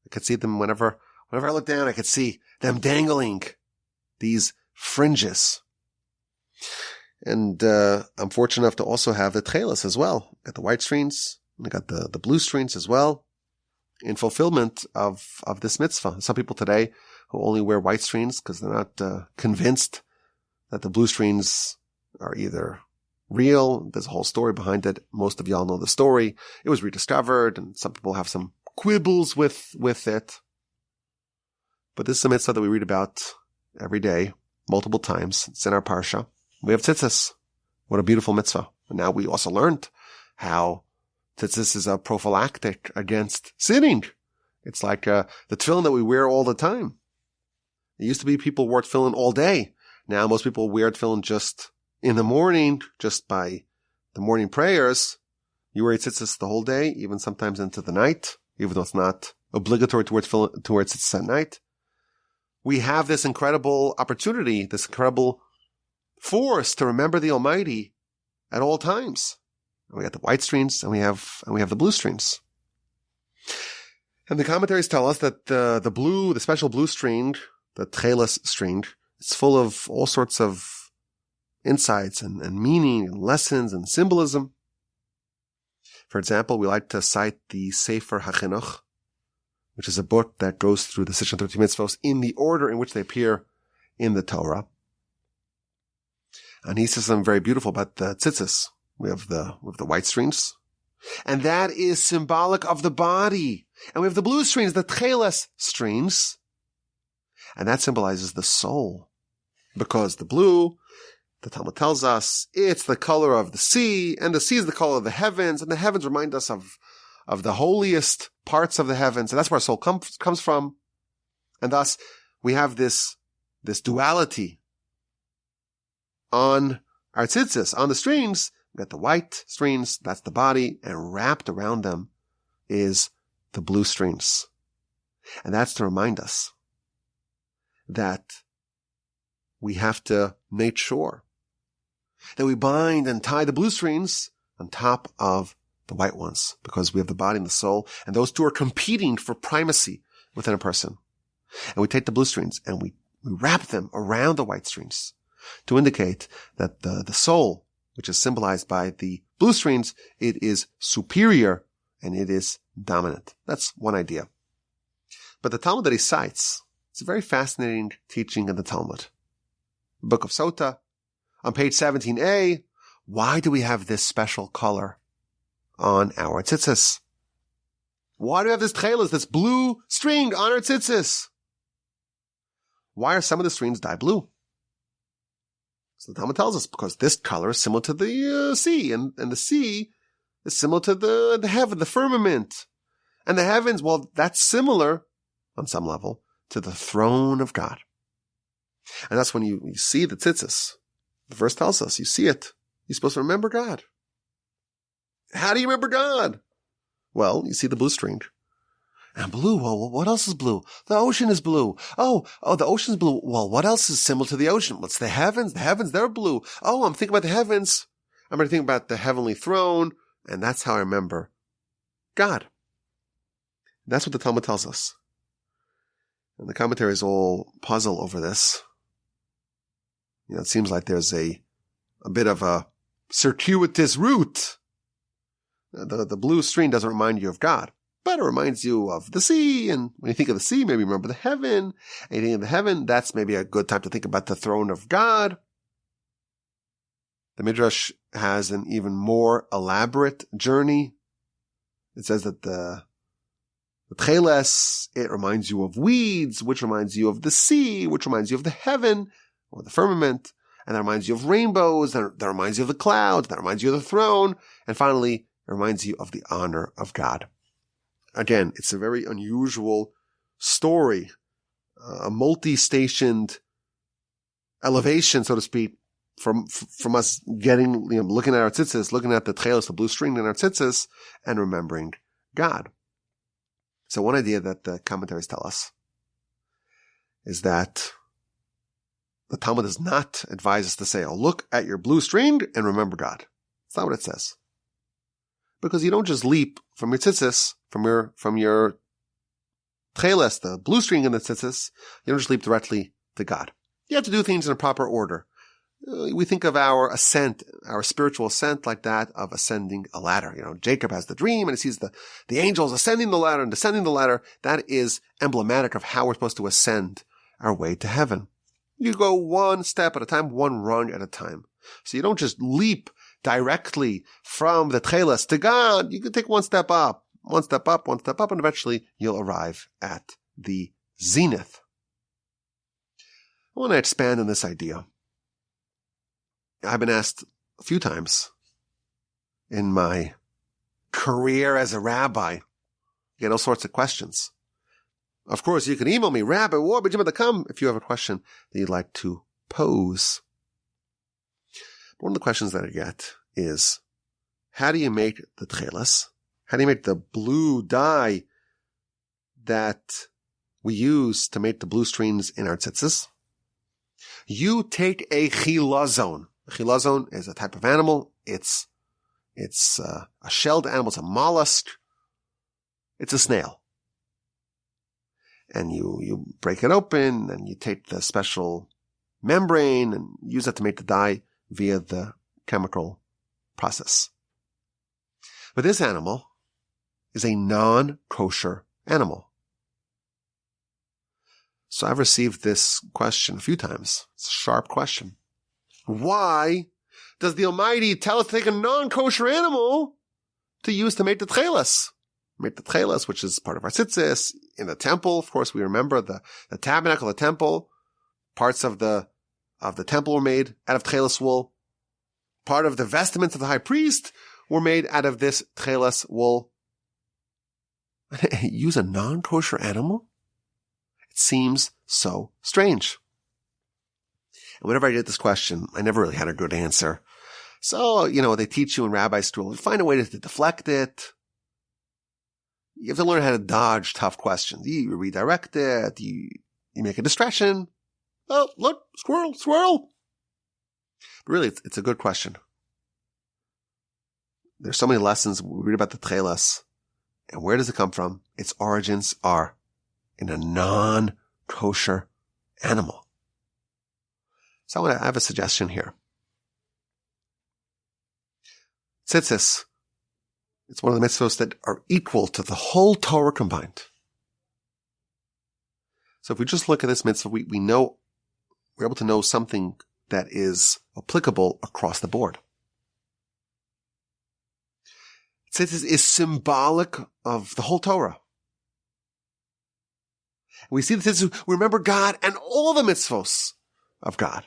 I could see them whenever I look down, I could see them dangling, these fringes. And I'm fortunate enough to also have the tchelas as well. I got the white strings, and I got the blue strings as well, in fulfillment of this mitzvah. Some people today who only wear white strings because they're not convinced that the blue strings are either real. There's a whole story behind it. Most of y'all know the story. It was rediscovered, and some people have some quibbles with it. But this is a mitzvah that we read about every day, multiple times. It's in our Parsha. We have tzitzis. What a beautiful mitzvah. And now we also learned how tzitzis is a prophylactic against sinning. It's like the tefillin that we wear all the time. It used to be people wore tefillin all day. Now most people wear tefillin just in the morning, just by the morning prayers. You wear tzitzis the whole day, even sometimes into the night, even though it's not obligatory to wear tzitzis at night. We have this incredible opportunity, this incredible force to remember the Almighty at all times. We got the white strings, and we have the blue strings. And the commentaries tell us that the special blue string, the tchelas string, it's full of all sorts of insights and meaning and lessons and symbolism. For example, we like to cite the Sefer HaChinuch, which is a book that goes through the 630 mitzvos in the order in which they appear in the Torah. And he says something very beautiful about the tzitzis. We have the white strings, and that is symbolic of the body. And we have the blue strings, the tchelas strings, and that symbolizes the soul. Because the blue, the Talmud tells us, it's the color of the sea, and the sea is the color of the heavens, and the heavens remind us of the holiest parts of the heavens, and that's where our soul comes from. And thus, we have this duality on our tzitzis, on the strings. We've got the white strings, that's the body, and wrapped around them is the blue strings. And that's to remind us that we have to make sure that we bind and tie the blue strings on top of the white ones, because we have the body and the soul, and those two are competing for primacy within a person. And we take the blue strings and we wrap them around the white strings to indicate that the soul, which is symbolized by the blue strings, it is superior and it is dominant. That's one idea. But the Talmud that he cites, it's a very fascinating teaching in the Talmud. The Book of Sota, on page 17a, why do we have this special color on our tzitzis? Why do we have this tchelas, this blue string on our tzitzis? Why are some of the strings dye blue? So the Talmud tells us, because this color is similar to the sea, and the sea is similar to the heaven, the firmament. And the heavens, well, that's similar, on some level, to the throne of God. And that's when you see the tzitzis. The verse tells us, you see it. You're supposed to remember God. How do you remember God? Well, you see the blue string. And blue, well, what else is blue? The ocean is blue. Oh, the ocean's blue. Well, what else is similar to the ocean? What's the heavens? The heavens, they're blue. Oh, I'm thinking about the heavens. I'm going to think about the heavenly throne. And that's how I remember God. That's what the Talmud tells us. And the commentaries all puzzle over this. It seems like there's a bit of a circuitous route. The blue string doesn't remind you of God, but it reminds you of the sea. And when you think of the sea, maybe remember the heaven. And you think of the heaven, that's maybe a good time to think about the throne of God. The Midrash has an even more elaborate journey. It says that the tcheles, it reminds you of weeds, which reminds you of the sea, which reminds you of the heaven or the firmament. And that reminds you of rainbows, that reminds you of the clouds, that reminds you of the throne. And finally, it reminds you of the honor of God. Again, it's a very unusual story, a multi-stationed elevation, so to speak, from us getting, looking at our tzitzis, looking at the tchelos, the blue string in our tzitzis, and remembering God. So one idea that the commentaries tell us is that the Talmud does not advise us to say, oh, look at your blue string and remember God. That's not what it says. Because you don't just leap from your tzitzis, from your tcheles, the blue string in the tzitzis, you don't just leap directly to God. You have to do things in a proper order. We think of our ascent, our spiritual ascent like that of ascending a ladder. Jacob has the dream and he sees the angels ascending the ladder and descending the ladder. That is emblematic of how we're supposed to ascend our way to heaven. You go one step at a time, one rung at a time. So you don't just leap directly from the tcheles to God. You can take one step up, one step up, one step up, and eventually you'll arrive at the zenith. I want to expand on this idea. I've been asked a few times in my career as a rabbi, you get all sorts of questions. Of course, you can email me, rabbi@warbijim.com, if you have a question that you'd like to pose. One of the questions that I get is, how do you make the tcheles? How do you make the blue dye that we use to make the blue strings in our tzitzis? You take a chilazon. A chilazon is a type of animal. It's a shelled animal. It's a mollusk. It's a snail. And you break it open and you take the special membrane and use that to make the dye via the chemical process. But this animal is a non-kosher animal. So I've received this question a few times. It's a sharp question. Why does the Almighty tell us to take a non-kosher animal to use to make the tcheles? Make the tcheles, which is part of our tzitzis. In the temple, of course, we remember the tabernacle, the temple. Parts of the temple were made out of tcheles wool. Part of the vestments of the high priest were made out of this tcheles wool. Use a non-kosher animal? It seems so strange. And whenever I did this question, I never really had a good answer. So, they teach you in rabbi school, find a way to deflect it. You have to learn how to dodge tough questions. You redirect it. You make a distraction. Oh, look, squirrel. But really, it's a good question. There's so many lessons we read about the tchelas. And where does it come from? Its origins are in a non-kosher animal. So I have a suggestion here. Tzitzis. It's one of the mitzvahs that are equal to the whole Torah combined. So if we just look at this mitzvah, we're able to know something that is applicable across the board. Tzitzis is symbolic of the whole Torah. We see the tzitzis, we remember God and all the mitzvos of God.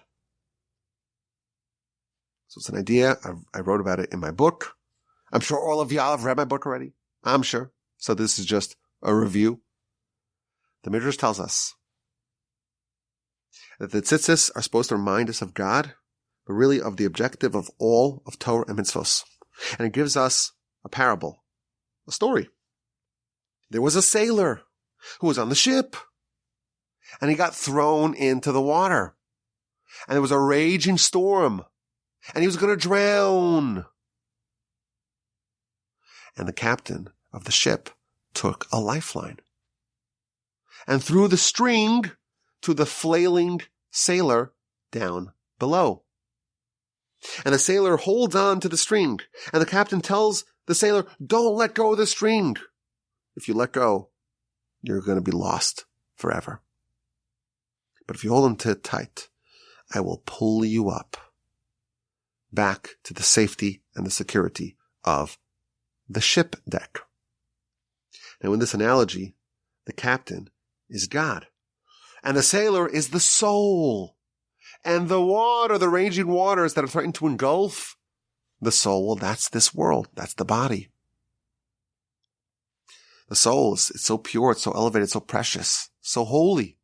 So it's an idea. I wrote about it in my book. I'm sure all of y'all have read my book already. I'm sure. So this is just a review. The Midrash tells us that the tzitzis are supposed to remind us of God, but really of the objective of all of Torah and mitzvos. And it gives us a parable, a story. There was a sailor who was on the ship, and he got thrown into the water. And there was a raging storm, and he was going to drown. And the captain of the ship took a lifeline and threw the string to the flailing sailor down below. And the sailor holds on to the string, and the captain tells the sailor, don't let go of the string. If you let go, you're going to be lost forever. But if you hold on to it tight, I will pull you up back to the safety and the security of the ship deck. Now in this analogy, the captain is God, and the sailor is the soul, and the water, the raging waters that are threatening to engulf the soul, well, that's this world. That's the body. The soul is so pure, it's so elevated, so precious, so holy,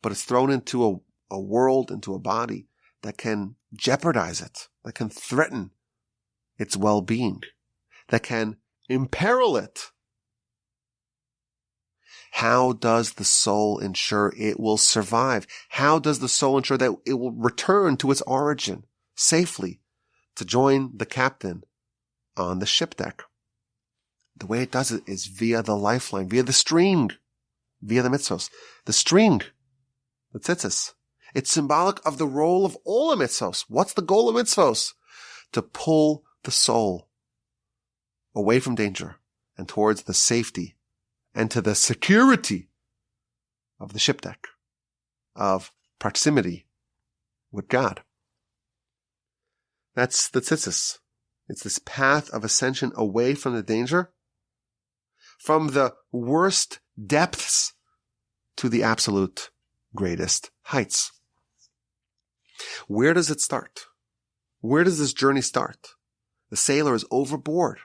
but it's thrown into a world, into a body that can jeopardize it, that can threaten its well-being, that can imperil it. How does the soul ensure it will survive? How does the soul ensure that it will return to its origin safely to join the captain on the ship deck? The way it does it is via the lifeline, via the string, via the mitzvos. The string, the tzitzis. It's symbolic of the role of all the mitzvos. What's the goal of mitzvos? To pull the soul away from danger and towards the safety and to the security of the ship deck, of proximity with God. That's the tzitzis. It's this path of ascension away from the danger, from the worst depths to the absolute greatest heights. Where does it start? Where does this journey start? The sailor is overboard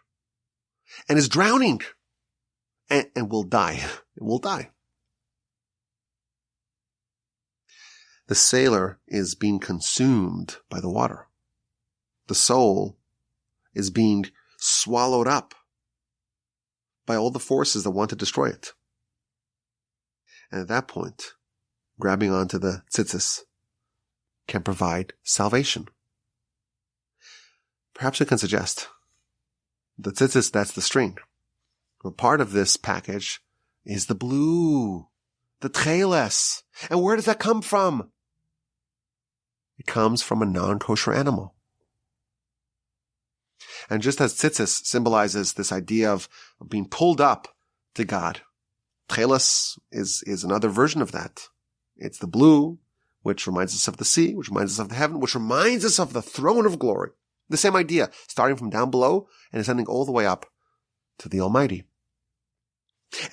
and is drowning and will die. It will die. The sailor is being consumed by the water. The soul is being swallowed up by all the forces that want to destroy it. And at that point, grabbing onto the tzitzis can provide salvation. Perhaps we can suggest the tzitzis, that's the string. But part of this package is the blue, the tcheles. And where does that come from? It comes from a non-kosher animal. And just as tzitzis symbolizes this idea of being pulled up to God, tcheles is another version of that. It's the blue, which reminds us of the sea, which reminds us of the heaven, which reminds us of the throne of glory. The same idea, starting from down below and ascending all the way up to the Almighty.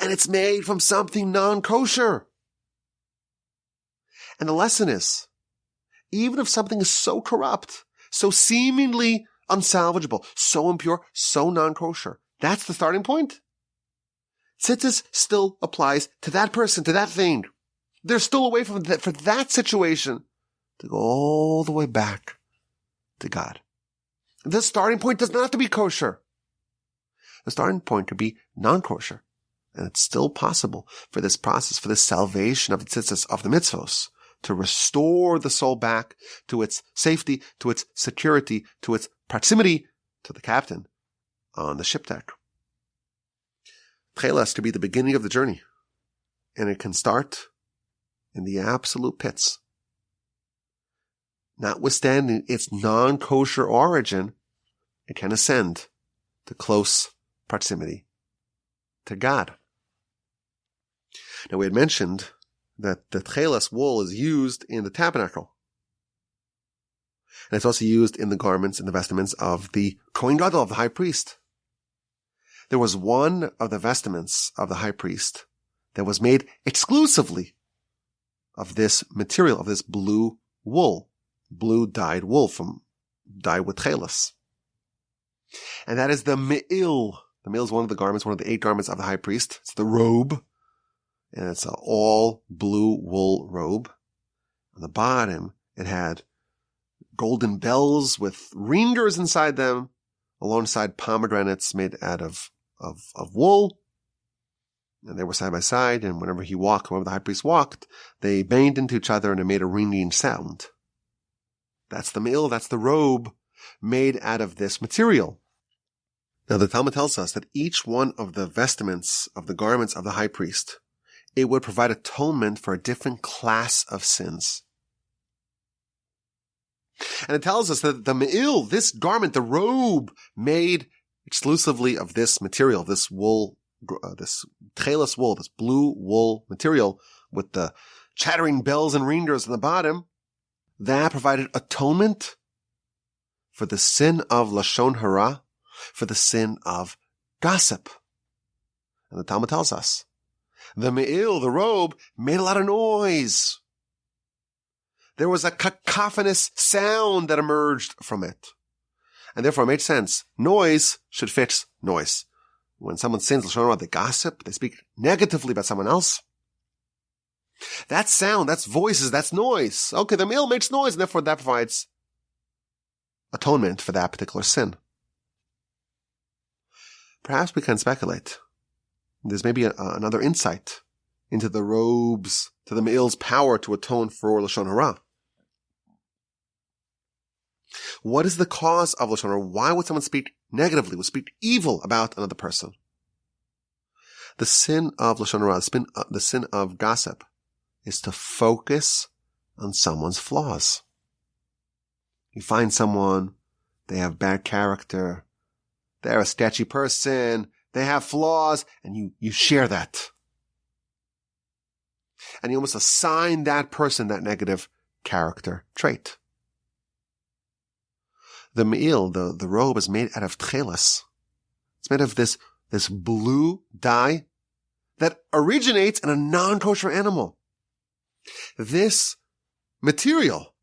And it's made from something non-kosher. And the lesson is, even if something is so corrupt, so seemingly unsalvageable, so impure, so non-kosher, that's the starting point. Tzitzis still applies to that person, to that thing. They're still away from that, for that situation to go all the way back to God. The starting point does not have to be kosher. The starting point could be non-kosher. And it's still possible for this process, for this salvation of the tzitzis, of the mitzvos, to restore the soul back to its safety, to its security, to its proximity to the captain on the ship deck. Tchelas to be the beginning of the journey. And it can start in the absolute pits. Notwithstanding its non-kosher origin, it can ascend to close proximity to God. Now we had mentioned that the tchelas wool is used in the tabernacle. And it's also used in the garments and the vestments of the Kohen Gadol, of the high priest. There was one of the vestments of the high priest that was made exclusively of this material, of this blue wool, blue dyed wool dyed with tchelas. And that is the me'il. The me'il is one of the garments, one of the 8 garments of the high priest. It's the robe. And it's an all blue wool robe. On the bottom, it had golden bells with ringers inside them, alongside pomegranates made out of wool. And they were side by side, and whenever the high priest walked, they banged into each other and it made a ringing sound. That's the me'il, that's the robe made out of this material. Now the Talmud tells us that each one of the vestments of the garments of the high priest, it would provide atonement for a different class of sins. And it tells us that the me'il, this garment, the robe made exclusively of this material, this wool, this tchelas wool, this blue wool material with the chattering bells and ringers on the bottom, that provided atonement for the sin of lashon hara, for the sin of gossip. And the Talmud tells us, the me'il, the robe, made a lot of noise. There was a cacophonous sound that emerged from it. And therefore it made sense. Noise should fix noise. When someone sins lashon hara, they gossip, they speak negatively about someone else. That's sound, that's voices, that's noise. Okay, the me'il makes noise, and therefore that provides atonement for that particular sin. Perhaps we can speculate. There's maybe another insight into the robes, to the me'il's power to atone for lashon hara. What is the cause of lashon hara? Why would someone speak negatively, would speak evil about another person? The sin of lashon hara, the sin of gossip, is to focus on someone's flaws. You find someone, they have bad character, they're a sketchy person, they have flaws, and you share that. And you almost assign that person that negative character trait. The me'il, the robe, is made out of tchelas. It's made of this blue dye that originates in a non-kosher animal. This material,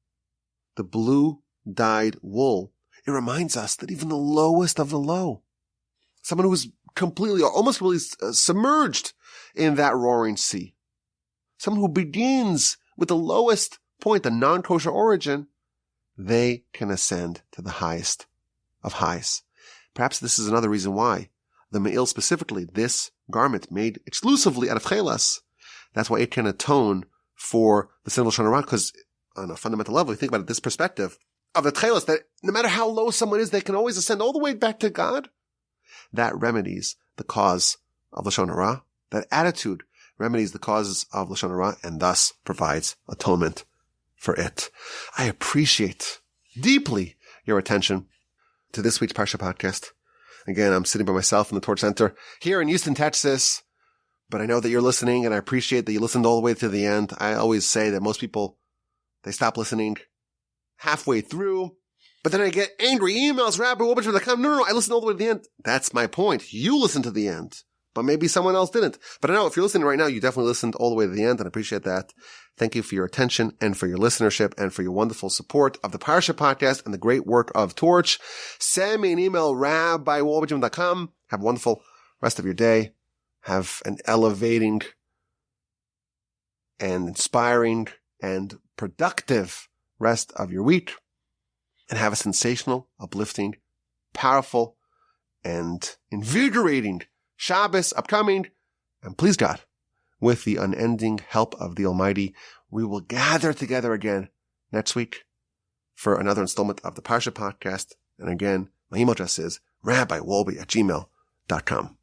the blue dyed wool, it reminds us that even the lowest of the low, someone who is completely, almost really submerged in that roaring sea, someone who begins with the lowest point, the non-kosher origin, they can ascend to the highest of highs. Perhaps this is another reason why the me'il, specifically this garment made exclusively out of tchelas, that's why it can atone for the sin of lashon hara, because on a fundamental level, you think about it, this perspective of the tchelas, that no matter how low someone is, they can always ascend all the way back to God. That remedies the cause of lashon hara. That attitude remedies the causes of lashon hara and thus provides atonement for it. I appreciate deeply your attention to this week's Parsha podcast. Again, I'm sitting by myself in the Torch Center here in Houston, Texas, but I know that you're listening and I appreciate that you listened all the way to the end. I always say that most people, they stop listening halfway through, but then I get angry emails, rabbi.com. No, I listened all the way to the end. That's my point. You listened to the end, but maybe someone else didn't. But I know if you're listening right now, you definitely listened all the way to the end, and I appreciate that. Thank you for your attention and for your listenership and for your wonderful support of the Parsha podcast and the great work of Torch. Send me an email, rabbi.com. Have a wonderful rest of your day. Have an elevating and inspiring and productive rest of your week, and have a sensational, uplifting, powerful, and invigorating Shabbos upcoming. And please God, with the unending help of the Almighty, we will gather together again next week for another installment of the Parsha podcast. And again, my email address is rabbiwolbe@gmail.com.